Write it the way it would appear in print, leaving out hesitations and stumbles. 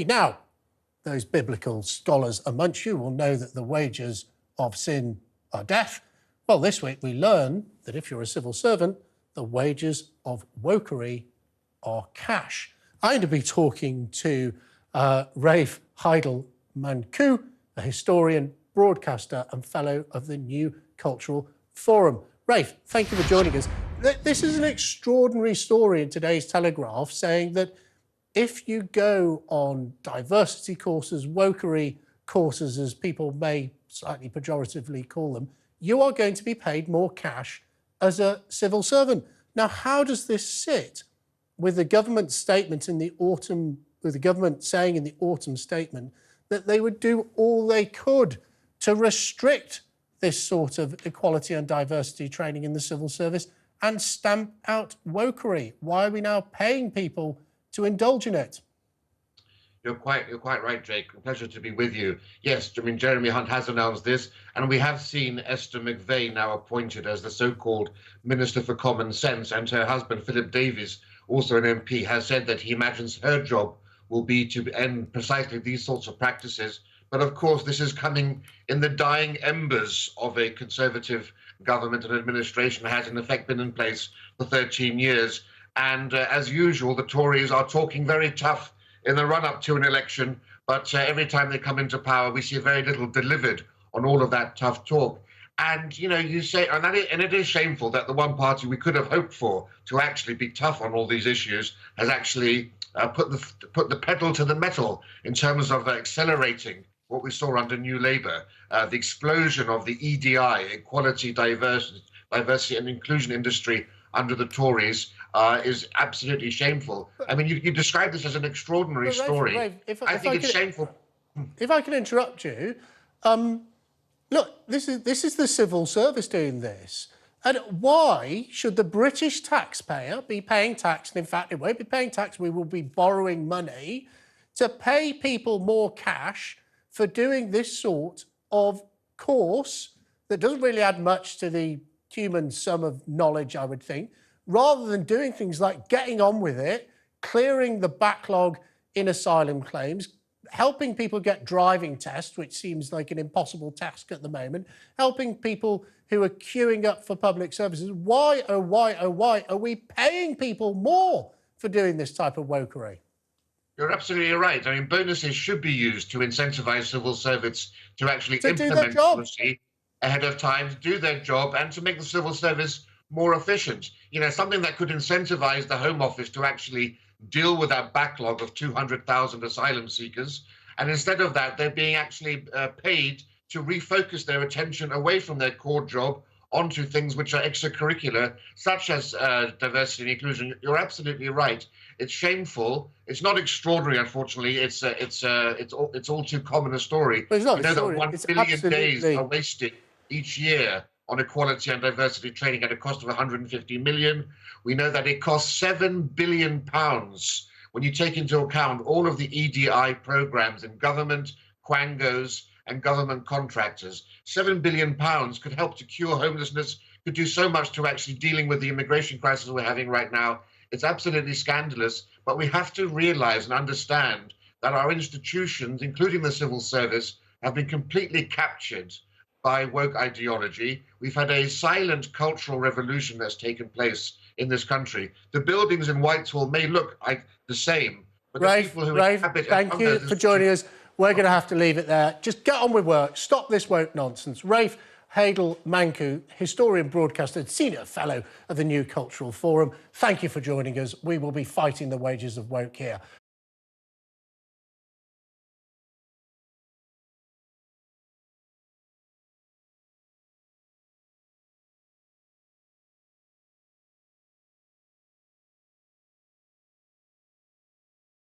Now, those biblical scholars amongst you will know that the wages of sin are death. Well, this week we learn that if you're a civil servant, the wages of wokery are cash. I'm going to be talking to Rafe Heydel-Mankoo, a historian, broadcaster and fellow of the New Cultural Forum. Rafe, thank you for joining us. This is an extraordinary story in today's Telegraph saying that if you go on diversity courses, wokery courses, as people may slightly pejoratively call them, you are going to be paid more cash as a civil servant. Now, how does this sit with the government statement in the autumn, with the government saying in the autumn statement that they would do all they could to restrict this sort of equality and diversity training in the civil service and stamp out wokery? Why are we now paying people to indulge in it? You're quite right, Jake. A pleasure to be with you. Yes, I mean, Jeremy Hunt has announced this, and we have seen Esther McVey now appointed as the so-called Minister for Common Sense, and her husband, Philip Davies, also an MP, has said that he imagines her job will be to end precisely these sorts of practices. But of course, this is coming in the dying embers of a Conservative government and administration that has in effect been in place for 13 years. And as usual, the Tories are talking very tough in the run-up to an election, but every time they come into power, we see very little delivered on all of that tough talk. And, you know, you say, and it is shameful that the one party we could have hoped for to actually be tough on all these issues has actually put the pedal to the metal in terms of accelerating what we saw under New Labour, the explosion of the EDI, Equality, Diversity and Inclusion industry under the Tories is absolutely shameful. I mean, you describe this as an extraordinary story. Rafe, I think it's shameful. If I can interrupt you, look, this is the civil service doing this. And why should the British taxpayer be paying tax? And in fact, it won't be paying tax. We will be borrowing money to pay people more cash for doing this sort of course that doesn't really add much to the human sum of knowledge, I would think, rather than doing things like getting on with it, clearing the backlog in asylum claims, helping people get driving tests, which seems like an impossible task at the moment, helping people who are queuing up for public services. Why, oh why, oh why are we paying people more for doing this type of wokery? You're absolutely right. I mean, bonuses should be used to incentivize civil servants to actually implement policy ahead of time, to do their job, and to make the civil service more efficient. You know, something that could incentivize the Home Office to actually deal with that backlog of 200,000 asylum seekers. And instead of that, they're being actually paid to refocus their attention away from their core job onto things which are extracurricular, such as diversity and inclusion. You're absolutely right. It's shameful. It's not extraordinary, unfortunately. It's all too common a story. But it's not you know that 1 billion days are wasted each year on equality and diversity training at a cost of 150 million. We know that it costs £7 billion when you take into account all of the EDI programs in government, quangos, and government contractors. £7 billion could help to cure homelessness, could do so much to actually dealing with the immigration crisis we're having right now. It's absolutely scandalous, but we have to realize and understand that our institutions, including the civil service, have been completely captured by woke ideology. We've had a silent cultural revolution that's taken place in this country. The buildings in Whitehall may look like the same, but the people who inhabit... Thank you for joining us. We're going to have to leave it there. Just get on with work. Stop this woke nonsense. Rafe Heydel-Mankoo, historian, broadcaster, Senior Fellow of the New Cultural Forum. Thank you for joining us. We will be fighting the wages of woke here.